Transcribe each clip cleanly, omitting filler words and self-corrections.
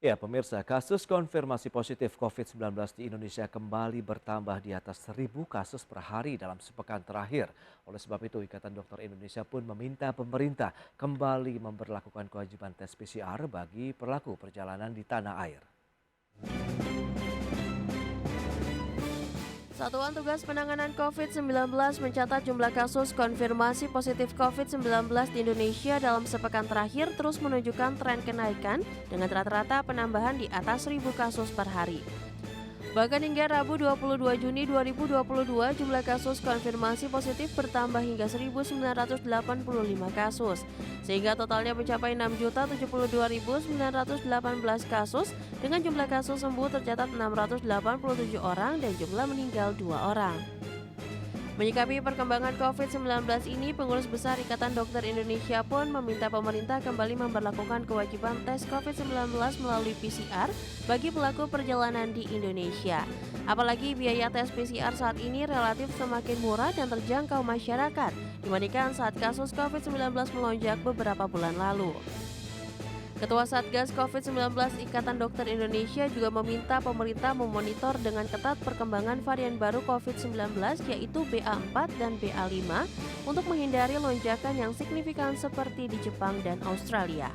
Ya, pemirsa, kasus konfirmasi positif COVID-19 di Indonesia kembali bertambah di atas 1.000 kasus per hari dalam sepekan terakhir. Oleh sebab itu, Ikatan Dokter Indonesia pun meminta pemerintah kembali memberlakukan kewajiban tes PCR bagi pelaku perjalanan di tanah air. Satuan Tugas Penanganan COVID-19 mencatat jumlah kasus konfirmasi positif COVID-19 di Indonesia dalam sepekan terakhir terus menunjukkan tren kenaikan dengan rata-rata penambahan di atas 1.000 kasus per hari. Bahkan hingga Rabu 22 Juni 2022, jumlah kasus konfirmasi positif bertambah hingga 1.985 kasus, sehingga totalnya mencapai 6.072.918 kasus, dengan jumlah kasus sembuh tercatat 687 orang dan jumlah meninggal 2 orang. Menyikapi perkembangan COVID-19 ini, Pengurus Besar Ikatan Dokter Indonesia pun meminta pemerintah kembali memberlakukan kewajiban tes COVID-19 melalui PCR bagi pelaku perjalanan di Indonesia. Apalagi biaya tes PCR saat ini relatif semakin murah dan terjangkau masyarakat dibandingkan saat kasus COVID-19 melonjak beberapa bulan lalu. Ketua Satgas COVID-19 Ikatan Dokter Indonesia juga meminta pemerintah memonitor dengan ketat perkembangan varian baru COVID-19 yaitu BA4 dan BA5 untuk menghindari lonjakan yang signifikan seperti di Jepang dan Australia.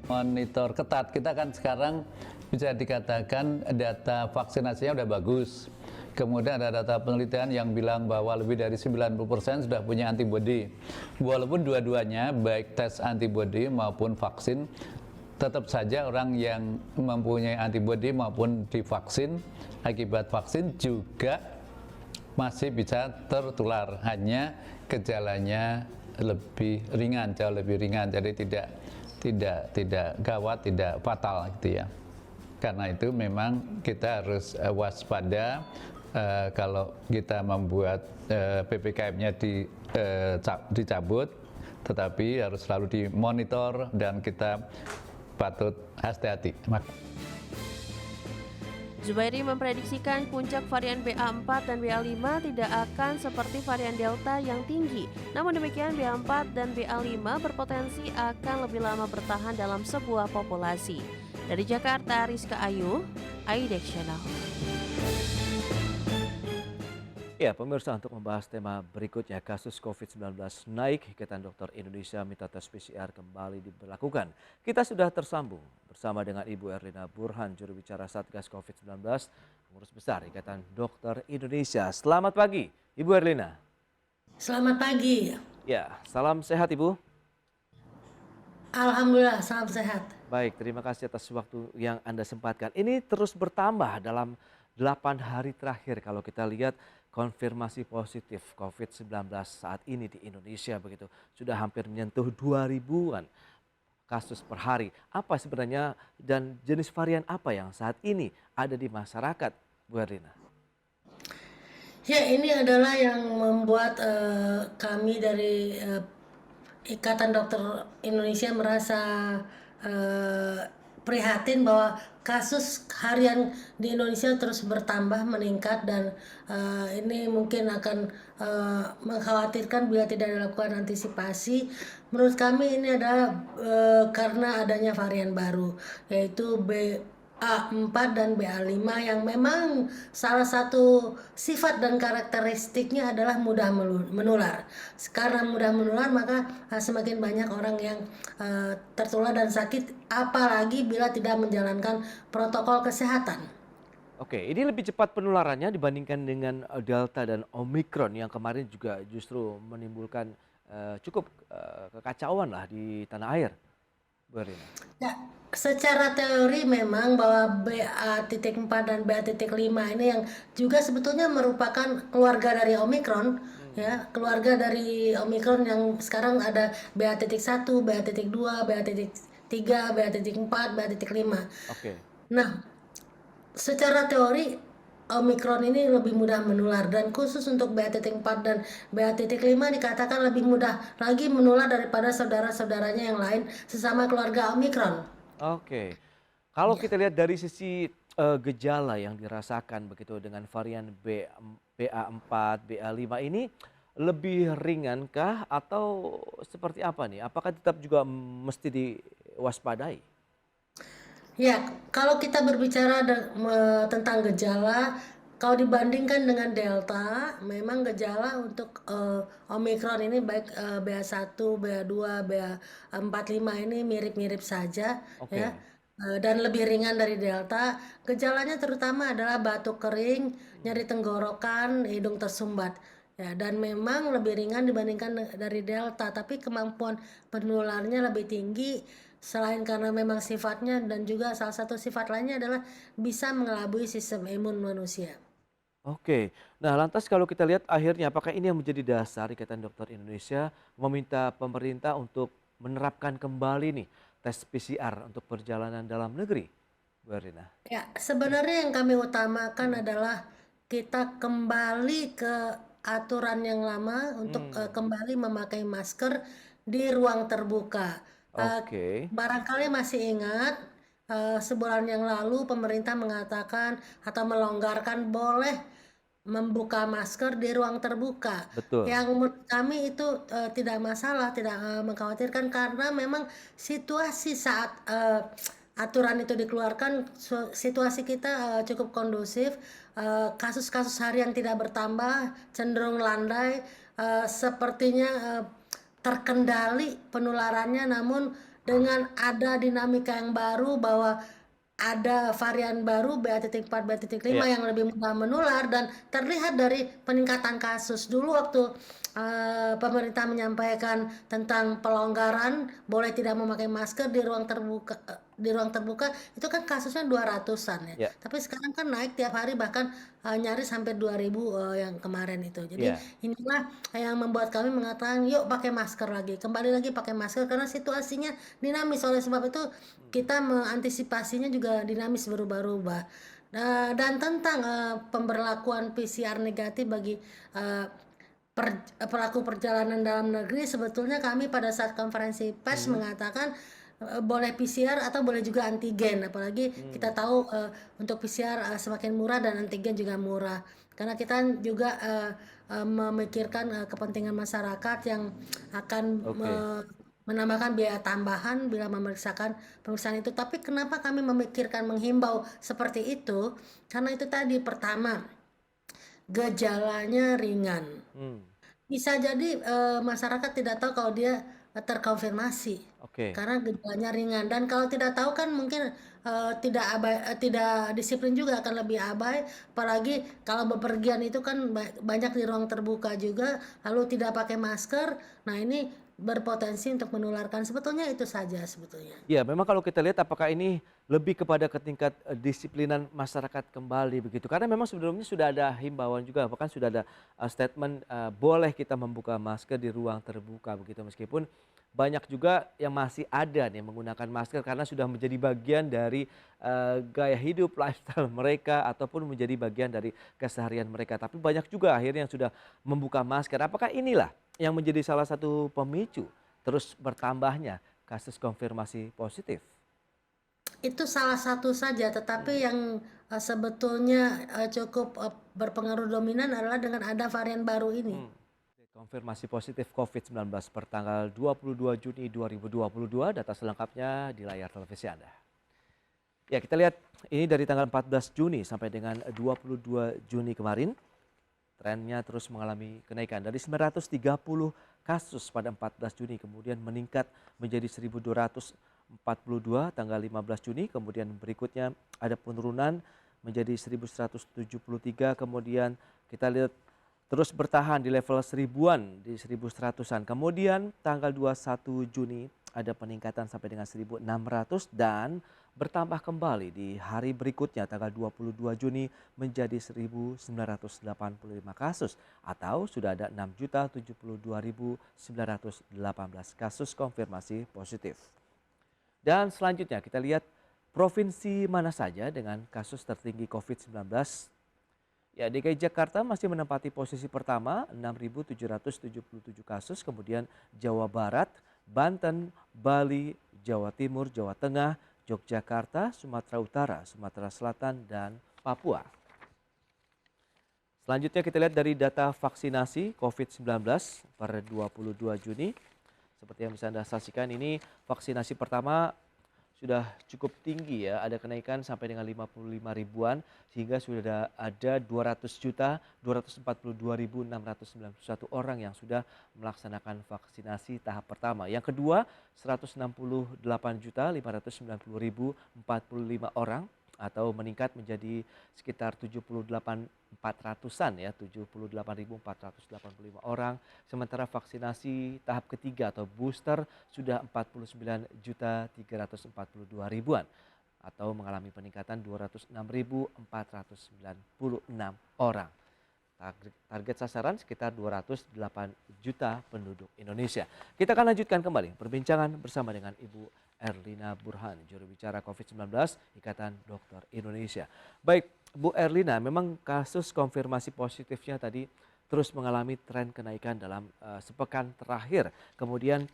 Monitor ketat, kita kan sekarang bisa dikatakan data vaksinasinya udah bagus. Kemudian ada data penelitian yang bilang bahwa lebih dari 90% sudah punya antibodi. Walaupun dua-duanya, baik tes antibodi maupun vaksin, tetap saja orang yang mempunyai antibodi maupun divaksin, akibat vaksin juga masih bisa tertular. Hanya gejalanya lebih ringan, jauh lebih ringan. Jadi tidak gawat, tidak fatal gitu ya. Karena itu memang kita harus waspada. Kalau kita membuat PPKM-nya dicabut, tetapi harus selalu dimonitor dan kita patut hati-hati. Zubairi memprediksikan puncak varian BA4 dan BA5 tidak akan seperti varian Delta yang tinggi. Namun demikian BA4 dan BA5 berpotensi akan lebih lama bertahan dalam sebuah populasi. Dari Jakarta, Rizka Ayu, Aidek Channel. Ya, pemirsa, untuk membahas tema berikutnya, kasus COVID-19 naik, Ikatan Dokter Indonesia minta tes PCR kembali diberlakukan. Kita sudah tersambung bersama dengan Ibu Erlina Burhan, juru bicara Satgas COVID-19, Pengurus Besar Ikatan Dokter Indonesia. Selamat pagi, Ibu Erlina. Selamat pagi. Ya, salam sehat Ibu. Alhamdulillah, salam sehat. Baik, terima kasih atas waktu yang Anda sempatkan. Ini terus bertambah dalam 8 hari terakhir kalau kita lihat konfirmasi positif COVID-19 saat ini di Indonesia begitu. Sudah hampir menyentuh 2.000-an kasus per hari. Apa sebenarnya dan jenis varian apa yang saat ini ada di masyarakat, Bu Erlina? Ya, ini adalah yang membuat kami dari Ikatan Dokter Indonesia merasa prihatin bahwa kasus harian di Indonesia terus bertambah meningkat dan ini mungkin akan mengkhawatirkan bila tidak dilakukan antisipasi. Menurut kami ini adalah karena adanya varian baru yaitu BA4 dan BA5 yang memang salah satu sifat dan karakteristiknya adalah mudah menular. Karena mudah menular maka semakin banyak orang yang tertular dan sakit, apalagi bila tidak menjalankan protokol kesehatan. Oke, ini lebih cepat penularannya dibandingkan dengan Delta dan Omicron yang kemarin juga justru menimbulkan cukup kekacauan lah di tanah air, Bu Erlina. Ya, secara teori memang bahwa BA.4 dan BA.5 ini yang juga sebetulnya merupakan keluarga dari Omicron, ya, keluarga dari Omicron yang sekarang ada BA.1, BA.2, BA.3, BA.4, BA.5. Oke. Nah, secara teori Omicron ini lebih mudah menular dan khusus untuk BA.4 dan BA.5 dikatakan lebih mudah lagi menular daripada saudara-saudaranya yang lain sesama keluarga Omicron. Oke. Kalau kita lihat dari sisi gejala yang dirasakan begitu dengan varian BA4, BA5 ini lebih ringankah atau seperti apa nih? Apakah tetap juga mesti diwaspadai? Ya, kalau kita berbicara tentang gejala, kalau dibandingkan dengan Delta, memang gejala untuk Omikron ini baik BA1, BA2, BA45 ini mirip-mirip saja ya. Oke. Dan lebih ringan dari Delta. Gejalanya terutama adalah batuk kering, nyeri tenggorokan, hidung tersumbat. Ya, dan memang lebih ringan dibandingkan dari Delta, tapi kemampuan penularnya lebih tinggi. Selain karena memang sifatnya dan juga salah satu sifat lainnya adalah bisa mengelabui sistem imun manusia. Oke. Nah, lantas kalau kita lihat akhirnya apakah ini yang menjadi dasar Ikatan Dokter Indonesia meminta pemerintah untuk menerapkan kembali nih tes PCR untuk perjalanan dalam negeri, Bu Erlina? Ya, sebenarnya yang kami utamakan adalah kita kembali ke aturan yang lama untuk Hmm. kembali memakai masker di ruang terbuka. Eh, Oke. Barangkali masih ingat sebulan yang lalu pemerintah mengatakan atau melonggarkan boleh membuka masker di ruang terbuka. Betul. Yang menurut kami itu tidak masalah, tidak mengkhawatirkan karena memang situasi saat aturan itu dikeluarkan, situasi kita cukup kondusif, kasus-kasus harian tidak bertambah, cenderung landai, sepertinya terkendali penularannya, namun dengan ada dinamika yang baru bahwa ada varian baru BA.4, BA.5 Iya. yang lebih mudah menular dan terlihat dari peningkatan kasus. Dulu waktu pemerintah menyampaikan tentang pelonggaran boleh tidak memakai masker di ruang terbuka itu kan kasusnya 200-an ya. Ya. Tapi sekarang kan naik tiap hari bahkan nyaris sampai 2000 yang kemarin itu. Jadi Iya. inilah yang membuat kami mengatakan yuk pakai masker lagi, kembali lagi pakai masker karena situasinya dinamis. Oleh sebab itu kita mengantisipasinya juga dinamis berubah-ubah. Dan tentang pemberlakuan PCR negatif bagi eh, pelaku perjalanan dalam negeri, sebetulnya kami pada saat konferensi pers Hmm. mengatakan boleh PCR atau boleh juga antigen. Apalagi kita Hmm. tahu untuk PCR semakin murah dan antigen juga murah. Karena kita juga memikirkan kepentingan masyarakat yang akan Oke. menambahkan biaya tambahan bila memeriksakan pemeriksaan itu. Tapi kenapa kami memikirkan menghimbau seperti itu? Karena itu tadi pertama, gejalanya ringan. Hmm. Bisa jadi masyarakat tidak tahu kalau dia terkonfirmasi Oke. karena gejalanya ringan dan kalau tidak tahu kan mungkin tidak disiplin juga akan lebih abai apalagi kalau bepergian itu kan banyak di ruang terbuka juga lalu tidak pakai masker. Nah, ini berpotensi untuk menularkan. Sebetulnya itu saja sebetulnya. Ya, memang kalau kita lihat apakah ini lebih kepada ke tingkat disiplinan masyarakat kembali begitu. Karena memang sebelumnya sudah ada himbauan juga, bahkan sudah ada statement boleh kita membuka masker di ruang terbuka begitu. Meskipun banyak juga yang masih ada nih menggunakan masker karena sudah menjadi bagian dari gaya hidup lifestyle mereka ataupun menjadi bagian dari keseharian mereka. Tapi banyak juga akhirnya yang sudah membuka masker. Apakah inilah yang menjadi salah satu pemicu terus bertambahnya kasus konfirmasi positif? Itu salah satu saja, tetapi Hmm. yang sebetulnya cukup berpengaruh dominan adalah dengan ada varian baru ini. Hmm. Konfirmasi positif COVID-19 per tanggal 22 Juni 2022, data selengkapnya di layar televisi Anda. Ya, kita lihat ini dari tanggal 14 Juni sampai dengan 22 Juni kemarin, trennya terus mengalami kenaikan dari 930 kasus pada 14 Juni kemudian meningkat menjadi 1.242 tanggal 15 Juni, kemudian berikutnya ada penurunan menjadi 1.173, kemudian kita lihat terus bertahan di level seribuan di 1.100-an. Kemudian tanggal 21 Juni ada peningkatan sampai dengan 1.600 dan bertambah kembali di hari berikutnya tanggal 22 Juni menjadi 1.985 kasus atau sudah ada 6.072.918 kasus konfirmasi positif. Dan selanjutnya kita lihat provinsi mana saja dengan kasus tertinggi COVID-19. Ya, DKI Jakarta masih menempati posisi pertama 6.777 kasus, kemudian Jawa Barat, Banten, Bali, Jawa Timur, Jawa Tengah, Yogyakarta, Sumatera Utara, Sumatera Selatan, dan Papua. Selanjutnya kita lihat dari data vaksinasi COVID-19 per 22 Juni. Seperti yang bisa Anda saksikan ini vaksinasi pertama sudah cukup tinggi ya, ada kenaikan sampai dengan 55 ribuan sehingga sudah ada 200.242.691 orang yang sudah melaksanakan vaksinasi tahap pertama. Yang kedua 168.590.045 orang atau meningkat menjadi sekitar 78.400-an ya, 78.485 orang. Sementara vaksinasi tahap ketiga atau booster sudah 49.342.000-an atau mengalami peningkatan 206.496 orang. Target sasaran sekitar 208 juta penduduk Indonesia. Kita akan lanjutkan kembali perbincangan bersama dengan Ibu Erlina Burhan, juru bicara COVID-19 Ikatan Dokter Indonesia. Baik, Bu Erlina, memang kasus konfirmasi positifnya tadi terus mengalami tren kenaikan dalam sepekan terakhir. Kemudian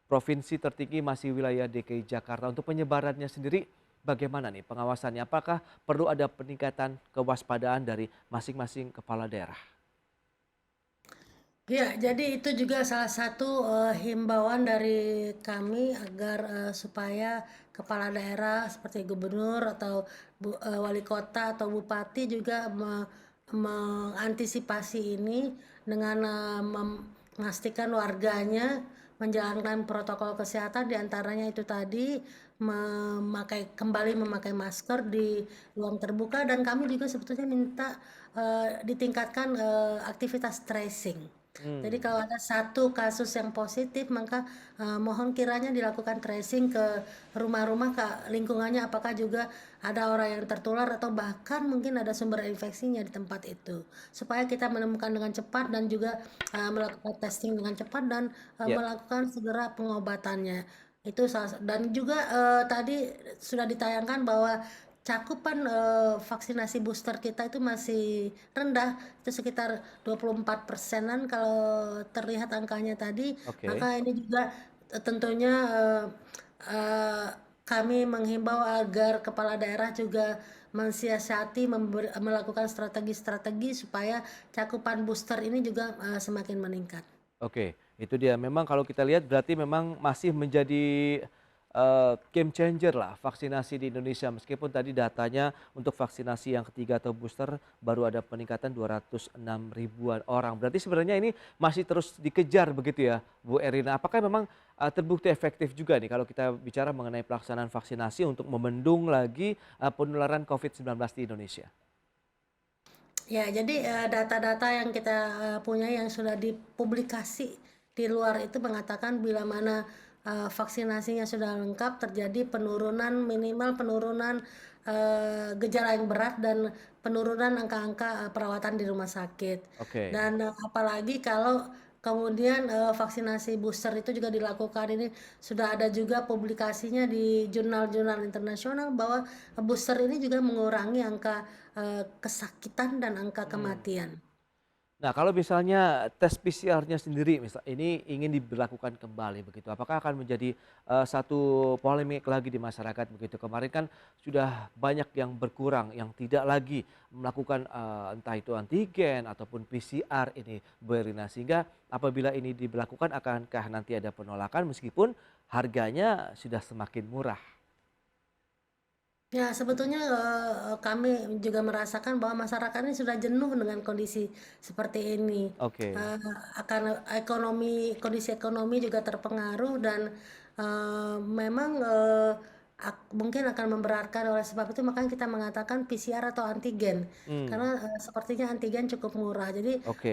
provinsi tertinggi masih wilayah DKI Jakarta. Untuk penyebarannya sendiri bagaimana nih pengawasannya? Apakah perlu ada peningkatan kewaspadaan dari masing-masing kepala daerah? Ya, jadi itu juga salah satu himbauan dari kami agar supaya kepala daerah seperti gubernur atau wali kota atau bupati juga mengantisipasi ini dengan memastikan warganya menjalankan protokol kesehatan, diantaranya itu tadi kembali memakai masker di ruang terbuka, dan kami juga sebetulnya minta ditingkatkan aktivitas tracing. Jadi kalau ada satu kasus yang positif, maka mohon kiranya dilakukan tracing ke rumah-rumah, ke lingkungannya, apakah juga ada orang yang tertular atau bahkan mungkin ada sumber infeksinya di tempat itu. Supaya kita menemukan dengan cepat dan juga melakukan testing dengan cepat dan Ya. melakukan segera pengobatannya. Dan juga tadi sudah ditayangkan bahwa cakupan vaksinasi booster kita itu masih rendah, itu sekitar 24%-an kalau terlihat angkanya tadi. Oke. Maka ini juga tentunya kami menghimbau agar kepala daerah juga mensiasati melakukan strategi-strategi supaya cakupan booster ini juga semakin meningkat. Oke, itu dia. Memang kalau kita lihat berarti memang masih menjadi game changer lah vaksinasi di Indonesia. Meskipun tadi datanya untuk vaksinasi yang ketiga atau booster baru ada peningkatan 206 ribuan orang. Berarti sebenarnya ini masih terus dikejar begitu ya Bu Erina. Apakah memang terbukti efektif juga nih kalau kita bicara mengenai pelaksanaan vaksinasi untuk membendung lagi penularan COVID-19 di Indonesia? Ya, jadi data-data yang kita punya yang sudah dipublikasi di luar itu mengatakan bila mana vaksinasinya sudah lengkap, terjadi minimal penurunan gejala yang berat dan penurunan angka-angka perawatan di rumah sakit. Oke. Dan apalagi kalau kemudian vaksinasi booster itu juga dilakukan, ini sudah ada juga publikasinya di jurnal-jurnal internasional bahwa booster ini juga mengurangi angka kesakitan dan angka kematian. Nah, kalau misalnya tes PCR-nya sendiri ini ingin diberlakukan kembali begitu, apakah akan menjadi satu polemik lagi di masyarakat begitu? Kemarin kan sudah banyak yang berkurang, yang tidak lagi melakukan entah itu antigen ataupun PCR ini, Bu Erina. Sehingga apabila ini diberlakukan akankah nanti ada penolakan meskipun harganya sudah semakin murah? Ya, sebetulnya kami juga merasakan bahwa masyarakat ini sudah jenuh dengan kondisi seperti ini. Oke. Akan kondisi ekonomi juga terpengaruh dan memang mungkin akan memberatkan. Oleh sebab itu makanya kita mengatakan PCR atau antigen. Hmm. Karena sepertinya antigen cukup murah. Jadi Oke.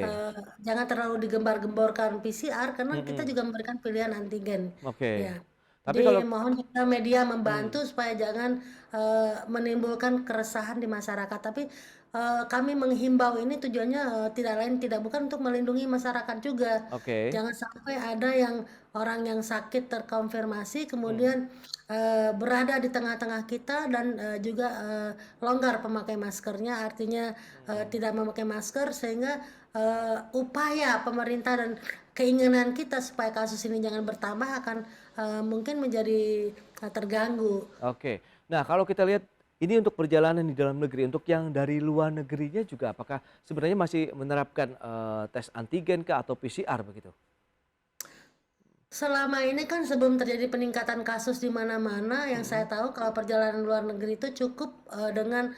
jangan terlalu digembar-gemborkan PCR karena kita Mm-mm. juga memberikan pilihan antigen. Oke. Ya. Tapi Jadi kalau mohon juga media hmm, membantu supaya jangan menimbulkan keresahan di masyarakat. Tapi kami menghimbau ini tujuannya tidak lain tidak bukan untuk melindungi masyarakat juga. oke. Jangan sampai ada orang yang sakit terkonfirmasi Hmm. kemudian berada di tengah-tengah kita dan juga longgar pemakai maskernya, artinya tidak memakai masker sehingga upaya pemerintah dan keinginan kita supaya kasus ini jangan bertambah akan mungkin menjadi terganggu. Oke. Nah, kalau kita lihat ini untuk perjalanan di dalam negeri, untuk yang dari luar negerinya juga apakah sebenarnya masih menerapkan tes antigen kah atau PCR begitu? Selama ini kan sebelum terjadi peningkatan kasus di mana-mana, yang saya Mhm. tahu kalau perjalanan luar negeri itu cukup dengan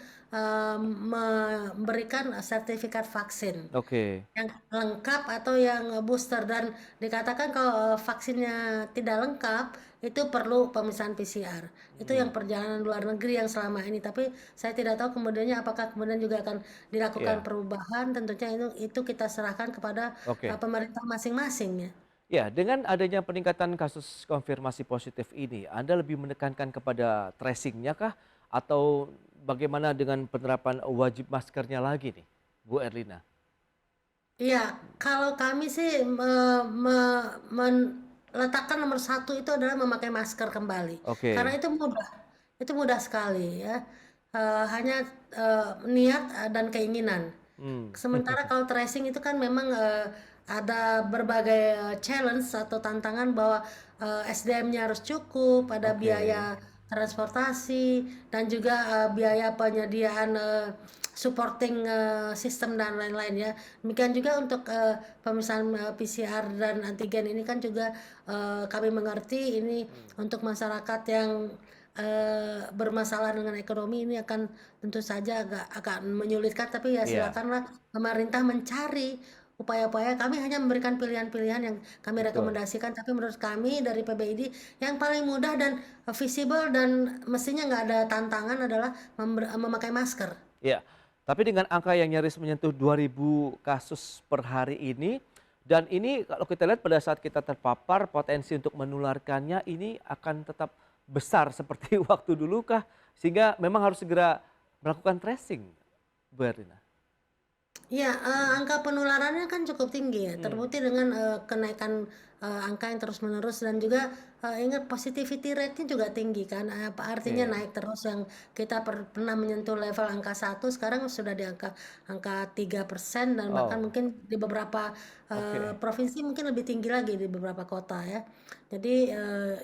memberikan sertifikat vaksin Oke. yang lengkap atau yang booster, dan dikatakan kalau vaksinnya tidak lengkap itu perlu pemeriksaan PCR. Itu Mmm, yang perjalanan luar negeri yang selama ini. Tapi saya tidak tahu kemudiannya apakah kemudian juga akan dilakukan iya, perubahan. Tentunya itu kita serahkan kepada oke. pemerintah masing-masing ya. Ya, dengan adanya peningkatan kasus konfirmasi positif ini, Anda lebih menekankan kepada tracing-nya kah? Atau bagaimana dengan penerapan wajib maskernya lagi nih, Bu Erlina? Iya, kalau kami sih meletakkan nomor satu itu adalah memakai masker kembali, karena Oke. itu mudah sekali ya, hanya niat dan keinginan. Mmm, Sementara kalau tracing itu kan memang ada berbagai challenge atau tantangan bahwa SDM-nya harus cukup, ada oke. biaya transportasi dan juga biaya penyediaan supporting sistem dan lain-lain ya. Demikian juga untuk pemeriksaan PCR dan antigen ini kan juga kami mengerti ini Mmm, untuk masyarakat yang bermasalah dengan ekonomi ini akan tentu saja agak menyulitkan, tapi ya iya, silakanlah pemerintah mencari upaya-upaya. Kami hanya memberikan pilihan-pilihan yang kami betul. rekomendasikan, tapi menurut kami dari PBID yang paling mudah dan visible dan mestinya nggak ada tantangan adalah memakai masker. Iya, tapi dengan angka yang nyaris menyentuh 2.000 kasus per hari ini, dan ini kalau kita lihat pada saat kita terpapar, potensi untuk menularkannya ini akan tetap besar seperti waktu dulu kah? Sehingga memang harus segera melakukan tracing, Bu Erlina? Iya, angka penularannya kan cukup tinggi ya, Hmm, terbukti dengan kenaikan angka yang terus-menerus, dan juga ingat positivity rate-nya juga tinggi kan, apa artinya oke, naik terus, yang kita pernah menyentuh level angka 1 sekarang sudah di angka angka 3%, dan bahkan oh, mungkin di beberapa oke, provinsi mungkin lebih tinggi lagi di beberapa kota ya. Jadi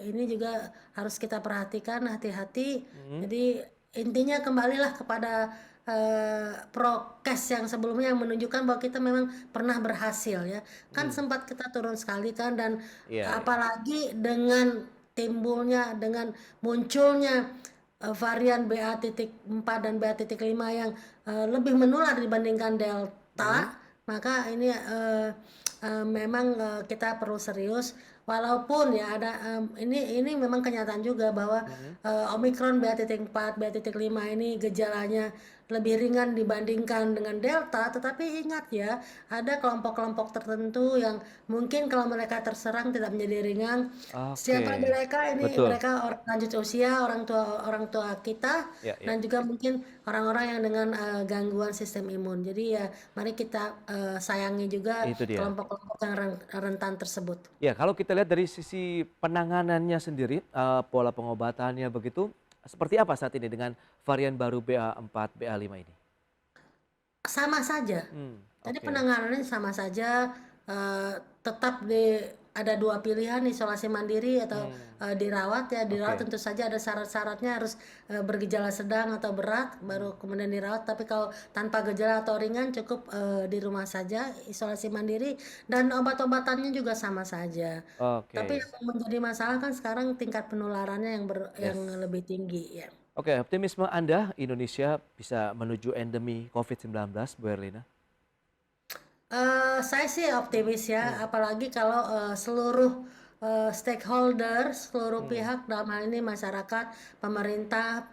ini juga harus kita perhatikan hati-hati. mhm, Jadi intinya kembalilah kepada prokes yang sebelumnya yang menunjukkan bahwa kita memang pernah berhasil ya. Kan mmm, sempat kita turun sekali kan, dan iya, iya, apalagi dengan dengan munculnya varian BA.4 dan BA.5 yang lebih menular dibandingkan mhm, Delta, maka ini memang kita perlu serius. Walaupun ya ada ini memang kenyataan juga bahwa mhm, Omikron BA.4, BA.5 ini gejalanya lebih ringan dibandingkan dengan Delta, tetapi ingat ya, ada kelompok-kelompok tertentu yang mungkin kalau mereka terserang tidak menjadi ringan. oke, Siapa mereka? Ini betul, mereka orang lanjut usia, orang tua kita, ya, ya. dan juga mungkin orang-orang yang dengan gangguan sistem imun. Jadi ya, mari kita sayangi juga Itu dia. kelompok-kelompok yang rentan tersebut. Ya, kalau kita lihat dari sisi penanganannya sendiri, pola pengobatannya begitu, seperti apa saat ini dengan varian baru BA.4, BA.5 ini? Sama saja. Jadi Oke. penanganannya sama saja, tetap ada 2 pilihan, isolasi mandiri atau Mmm, dirawat ya. Dirawat oke. tentu saja ada syarat-syaratnya, harus bergejala sedang atau berat Mmm, baru kemudian dirawat, tapi kalau tanpa gejala atau ringan cukup di rumah saja, isolasi mandiri, dan obat-obatannya juga sama saja. Tapi oke, yang menjadi masalah kan sekarang tingkat penularannya yang yes. lebih tinggi ya. Oke, optimisme Anda Indonesia bisa menuju endemi COVID-19, Bu Erlina? Saya sih optimis ya, Mmm, apalagi kalau seluruh stakeholder, seluruh mhm, pihak dalam hal ini masyarakat, pemerintah,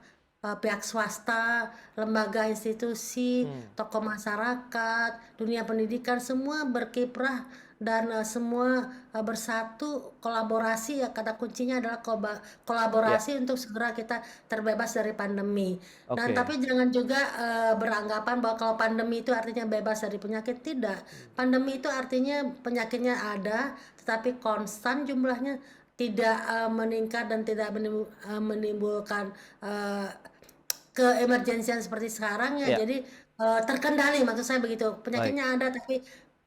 pihak swasta, lembaga institusi, mmm, tokoh masyarakat, dunia pendidikan, semua berkiprah dan semua bersatu kolaborasi, ya kata kuncinya adalah iya, kolaborasi untuk segera kita terbebas dari pandemi. Dan tapi oke, jangan juga beranggapan bahwa kalau pandemi itu artinya bebas dari penyakit, tidak. mmm, Pandemi itu artinya penyakitnya ada, tetapi konstan jumlahnya, tidak meningkat dan tidak menimbulkan eh, keemergensian seperti sekarang ya. iya, Jadi terkendali, maksud saya begitu. baik, Penyakitnya ada tapi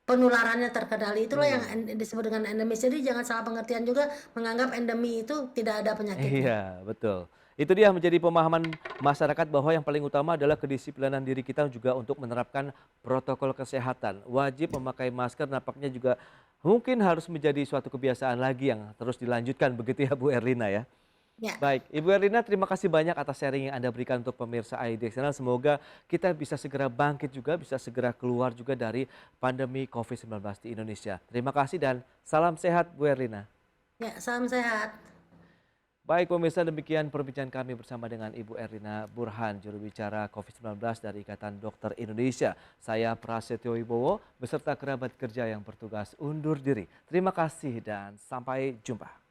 penularannya terkendali. Itulah yang mmm. disebut dengan endemis. Jadi jangan salah pengertian juga menganggap endemi itu tidak ada penyakitnya. Iya, betul. Itu dia menjadi pemahaman masyarakat bahwa yang paling utama adalah kedisiplinan diri kita juga untuk menerapkan protokol kesehatan. Wajib memakai masker nampaknya juga mungkin harus menjadi suatu kebiasaan lagi yang terus dilanjutkan begitu ya Bu Erlina ya. Ya. Baik, Ibu Erlina terima kasih banyak atas sharing yang Anda berikan untuk pemirsa IDX Channel. Semoga kita bisa segera bangkit juga, bisa segera keluar juga dari pandemi COVID-19 di Indonesia. Terima kasih dan salam sehat Bu Erlina. Ya, salam sehat. Baik pemirsa, demikian perbincangan kami bersama dengan Ibu Erlina Burhan, juru bicara COVID-19 dari Ikatan Dokter Indonesia. Saya Prasetyo Wibowo beserta kerabat kerja yang bertugas undur diri. Terima kasih dan sampai jumpa.